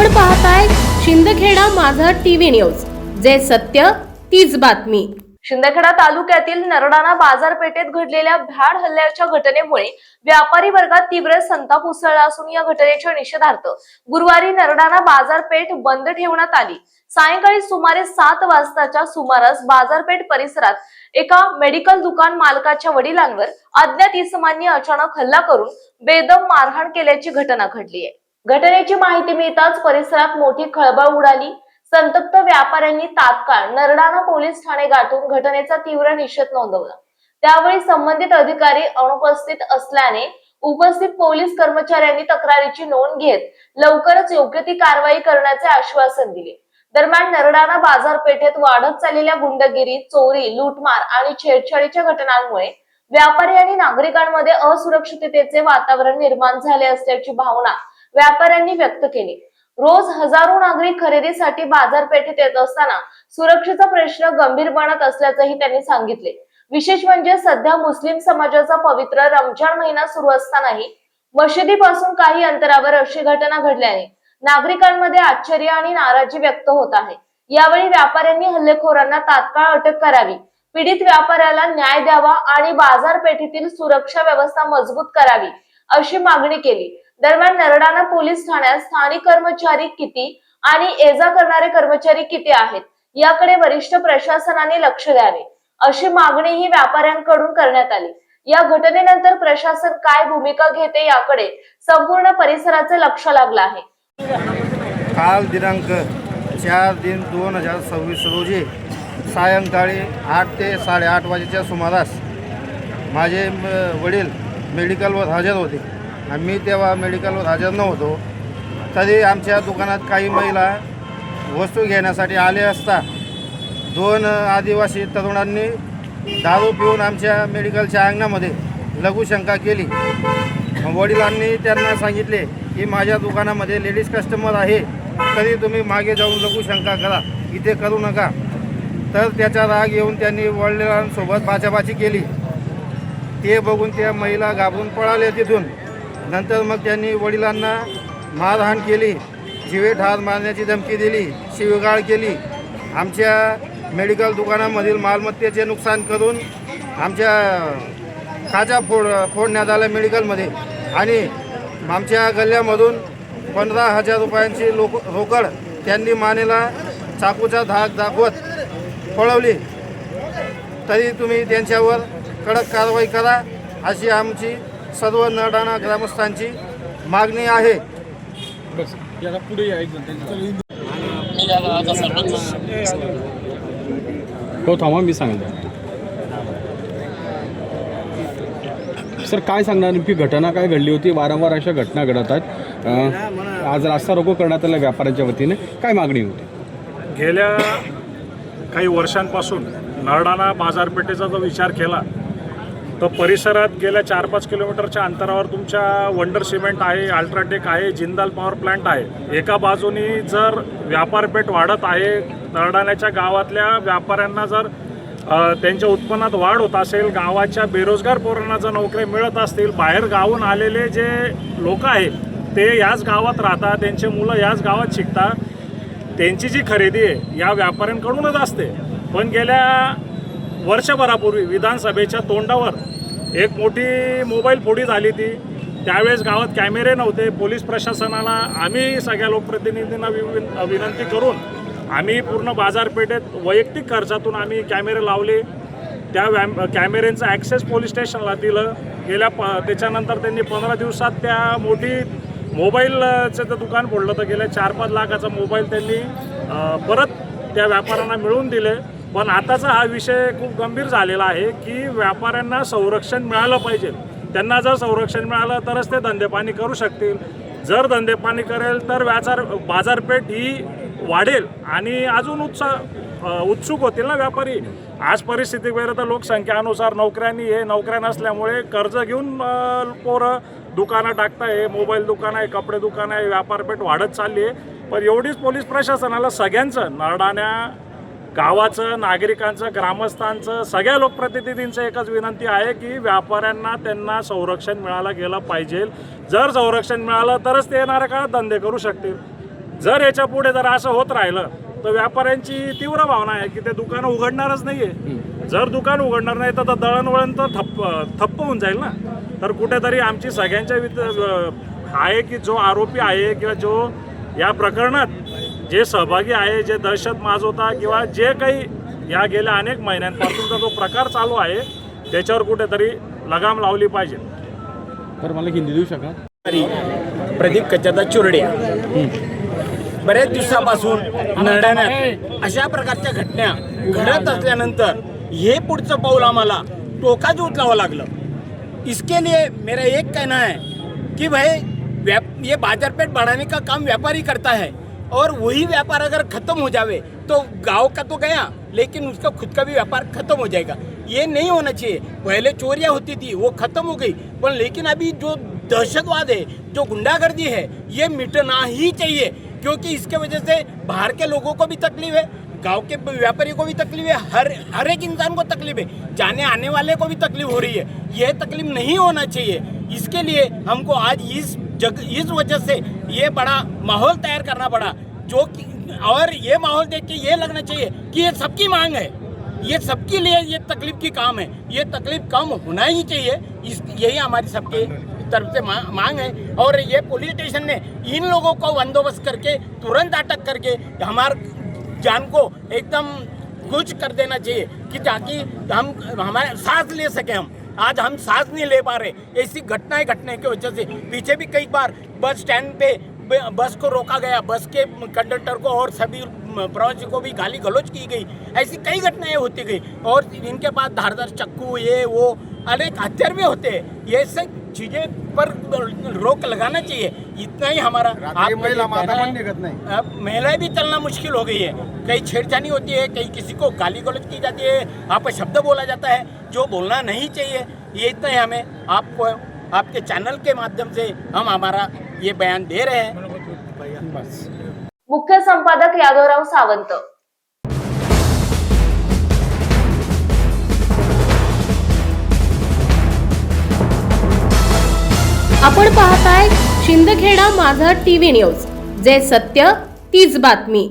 आपण पाहताय शिंदखेडा माझा टीव्ही न्यूज, जे सत्य तीच बातमी। शिंदखेडा तालुक्यातील नरडाणा बाजारपेठेत घडलेल्या भ्याड हल्ल्याच्या घटनेमुळे व्यापारी वर्गात तीव्र संताप उसळला असून या घटनेच्या निषेधार्थ गुरुवारी नरडाणा बाजारपेठ बंद ठेवण्यात आली। सायंकाळी सुमारे 7 वाजताच्या सुमारास बाजारपेठ परिसरात एका मेडिकल दुकान मालकाच्या वडिलांवर अज्ञात इसमांनी अचानक हल्ला करून बेदम मारहाण केल्याची घटना घडली आहे। घटनेची माहिती मिळताच परिसरात मोठी खळबळ उडाली। संतप्त व्यापाऱ्यांनी तात्काळ नरडाणा पोलीस ठाणे गाठून घटनेचा तीव्र निषेध नोंदवला। त्यावेळी संबंधित अधिकारी अनुपस्थित असल्याने उपस्थित पोलीस कर्मचाऱ्यांनी तक्रारीची नोंद घेत लवकरच योग्य ती कारवाई करण्याचे आश्वासन दिले। दरम्यान नरडाणा बाजारपेठेत वाढत चाललेल्या गुंडगिरी, चोरी, लूटमार आणि छेडछाडीच्या घटनांमुळे व्यापारी आणि नागरिकांमध्ये असुरक्षिततेचे वातावरण निर्माण झाले असल्याची भावना व्यापाऱ्यांनी व्यक्त केली। रोज हजारो नागरिक खरेदीसाठी बाजारपेठेत येत असताना सुरक्षेचा प्रश्न गंभीर बनत असल्याचंही त्यांनी सांगितले। विशेष म्हणजे सध्या मुस्लिम समाजाचा पवित्र रमजान महिना सुरू असतानाही मशिदीपासून काही अंतरावर अशी घटना घडल्याने नागरिकांमध्ये आश्चर्य आणि नाराजी व्यक्त होत आहे। यावेळी व्यापाऱ्यांनी हल्लेखोरांना तात्काळ अटक करावी, पीडित व्यापाऱ्याला न्याय द्यावा आणि बाजारपेठेतील सुरक्षा व्यवस्था मजबूत करावी अशी मागणी केली। दरम्यान नरडाणा पोलीस ठाण्यात स्थानिक कर्मचारी किती आणि ये-जा करणारे कर्मचारी किती आहेत याकडे वरिष्ठ प्रशासनाने लक्ष द्यावे अशी मागणीही व्यापाऱ्यांकडून करण्यात आली। या घटनेनंतर प्रशासन काय भूमिका घेते याकडे संपूर्ण परिसराचे लक्ष लागलं आहे। काल दिनांक 4/3/2026 रोजी सायंकाळी 8 ते 8:30 वाजेच्या सुमारास माझे वडील मेडिकलवर हजर होते। मी तेव्हा मेडिकलवर हजर नव्हतो। तरी आमच्या दुकानात काही महिला वस्तू घेण्यासाठी आले असता 2 आदिवासी तरुणांनी दारू पिऊन आमच्या मेडिकलच्या अंगणामध्ये लघुशंका केली। वडिलांनी त्यांना सांगितले की माझ्या दुकानामध्ये लेडीज कस्टमर आहे, तरी तुम्ही मागे जाऊन लघुशंका करा, इथे करू नका। तर त्याचा राग येऊन त्यांनी वडिलांसोबत बाचाबाची केली। ते बघून त्या महिला घाबरून पळाल्या तिथून। नंतर मग त्यांनी वडिलांना मारहाण केली, जीवे-ठार मारण्याची धमकी दिली, शिवीगाळ केली। आमच्या मेडिकल दुकानामधील मालमत्तेचे नुकसान करून आमच्या काचा फोडण्यात आल्या मेडिकलमध्ये आणि आमच्या गल्ल्यामधून 15,000 रुपयांची रोकड त्यांनी मानेला चाकूचा धाक दाखवत पळवली। तरी तुम्ही त्यांच्यावर कडक कारवाई करा अशी आमची सर्व नरडाणा ग्रामस्थांची मागणी आहे। हो थांबा, मी सांगतो सर, काय सांगणार नेमकी घटना काय घडली होती? वारंवार अशा घटना घडत आहेत। आज रास्ता रोको करण्यात आला व्यापाऱ्यांच्या वतीने, काय मागणी होती? गेल्या काही वर्षांपासून नरडाणा बाजारपेठेचा जर विचार केला तर परिसरात गेल्या 4-5 किलोमीटरच्या अंतरावर तुमच्या वंडर सिमेंट आहे, अल्ट्राटेक आहे, जिंदाल पॉवर प्लांट आहे। एका बाजूनी जर व्यापारपेठ वाढत आहे, नरडाण्याच्या गावातल्या व्यापाऱ्यांना जर त्यांच्या उत्पन्नात वाढ होत असेल, गावाच्या बेरोजगार पोरांना जर नोकऱ्या मिळत असतील, बाहेर गावून आलेले जे लोक आहेत ते याच गावात राहतात, त्यांचे मुलं याच गावात शिकतात, त्यांची जी खरेदी आहे या व्यापाऱ्यांकडूनच असते। पण गेल्या वर्षभरापूर्वी विधानसभेच्या तोंडावर एक मोठी मोबाईल फोडी झाली ती। त्यावेळेस गावात कॅमेरे नव्हते। पोलीस प्रशासनाला आम्ही सगळ्या लोकप्रतिनिधींना विनंती करून आम्ही पूर्ण बाजारपेठेत वैयक्तिक खर्चातून आम्ही कॅमेरे लावले। त्या कॅमेऱ्यांचं ॲक्सेस पोलीस स्टेशनला दिलं। त्याच्यानंतर त्यांनी 15 दिवसात त्या मोठी मोबाईलचं ते दुकान फोडलं तर गेल्या 4-5 लाखाचा मोबाईल त्यांनी परत त्या व्यापाऱ्यांना मिळवून दिले। पण आताचा हा विषय खूप गंभीर झालेला आहे की व्यापाऱ्यांना संरक्षण मिळालं पाहिजे। त्यांना जर संरक्षण मिळालं तरच ते धंदेपाणी करू शकतील। जर धंदेपाणी करेल तर बाजारपेठ ही वाढेल आणि अजून उत्सुक होतील ना व्यापारी। आज परिस्थिती वेळेला तर लोकसंख्येनुसार नोकऱ्या नसल्यामुळे कर्ज घेऊन पोरं दुकानं टाकताय, मोबाईल दुकान आहे, कपडे दुकान आहे, व्यापारपेठ वाढत चालली आहे। पण एवढीच पोलीस प्रशासनाला सगळ्यांचं, नरडाण्या गावाचं, नागरिकांचं, ग्रामस्थांचं, सगळ्या लोकप्रतिनिधींचं एकच विनंती आहे की व्यापाऱ्यांना त्यांना संरक्षण मिळालं गेलं पाहिजे। जर संरक्षण मिळालं तरच ते येणाऱ्या काळात धंदे करू शकतील। जर याच्या पुढे जर असं होत राहिलं तर व्यापाऱ्यांची तीव्र भावना आहे की ते दुकानं उघडणारच नाही आहे. जर दुकान उघडणार नाही तर दळणवळण तर ठप्प होऊन जाईल ना. तर कुठेतरी आमची सगळ्यांच्या आहे की जो आरोपी आहे किंवा जो या प्रकरणात जे सहभागी आहे, जे दहशत माजवता किंवा जे काही या गेल्या अनेक महिन्यांपासूनचा जो प्रकार चालू आहे त्याच्यावर कुठेतरी लगाम लावली पाहिजे. तर मला हिंदी देऊ शका? प्रदीप कचरदा चुरड्या. बऱ्याच दिवसापासून नरड्यात अशा प्रकारच्या घटना घडत असल्यानंतर हे पुढचं पाऊल आम्हाला टोकाचं उचलावं लागलं. इसके लिए मेरा एक कहना है कि भाई ये बाजार पेठ बढ़ाने का काम व्यापारी करता है और वही व्यापार अगर खत्म हो जावे तो गांव का तो गया लेकिन उसका खुद का भी व्यापार खत्म हो जाएगा. ये नहीं होना चाहिए. पहले चोरियां होती थी वो खत्म हो गई, पर लेकिन अभी जो दहशतवाद है, जो गुंडागर्दी है, ये मिटना ही चाहिए. क्योंकि इसके वजह से बाहर के लोगों को भी तकलीफ है, गांव के व्यापारी को भी तकलीफ है, हर एक इंसान को तकलीफ है, जाने आने वाले को भी तकलीफ हो रही है. ये तकलीफ नहीं होना चाहिए. इसके लिए हमको आज इस वजह से ये बड़ा माहौल तैयार करना पड़ा, जो कि और ये माहौल देख के ये लगना चाहिए कि ये सबकी मांग है, ये सबके लिए ये तकलीफ की काम है. ये तकलीफ कम होना ही चाहिए. यही हमारी सबके तरफ से मांग है. और ये पुलिस स्टेशन ने इन लोगों को बंदोबस्त करके तुरंत अटक करके हमारे जान को एकदम कुछ कर देना चाहिए कि ताकि हम हमारे सांस ले सके. आज हम सांस नहीं ले पा रहे ऐसी घटनाएं घटने की वजह से. पीछे भी कई बार बस स्टैंड पे बस को रोका गया, बस के कंडक्टर को और सभी प्रवासी को भी गाली गलौज की गई. ऐसी कई घटनाएं होती गई और इनके पास धारदार चक्कू ये वो अनेक हथियार भी होते हैं. ये सब चीजें पर रोक लगाना चाहिए. इतना ही हमारा महिलाएं भी चलना मुश्किल हो गई है. कई छेड़छानी होती है, कई किसी को गाली गलौज की जाती है, आप शब्द बोला जाता है जो बोलना नहीं चाहिए. ये इतना ही हमें आपको आपके चैनल के माध्यम से हम हमारा ये बयान दे रहे हैं. बस. मुख्य संपादक यादवराव सावंत. आपण पाहताय शिंदखेडा माझा टीव्ही न्यूज, जे सत्य तीच बातमी.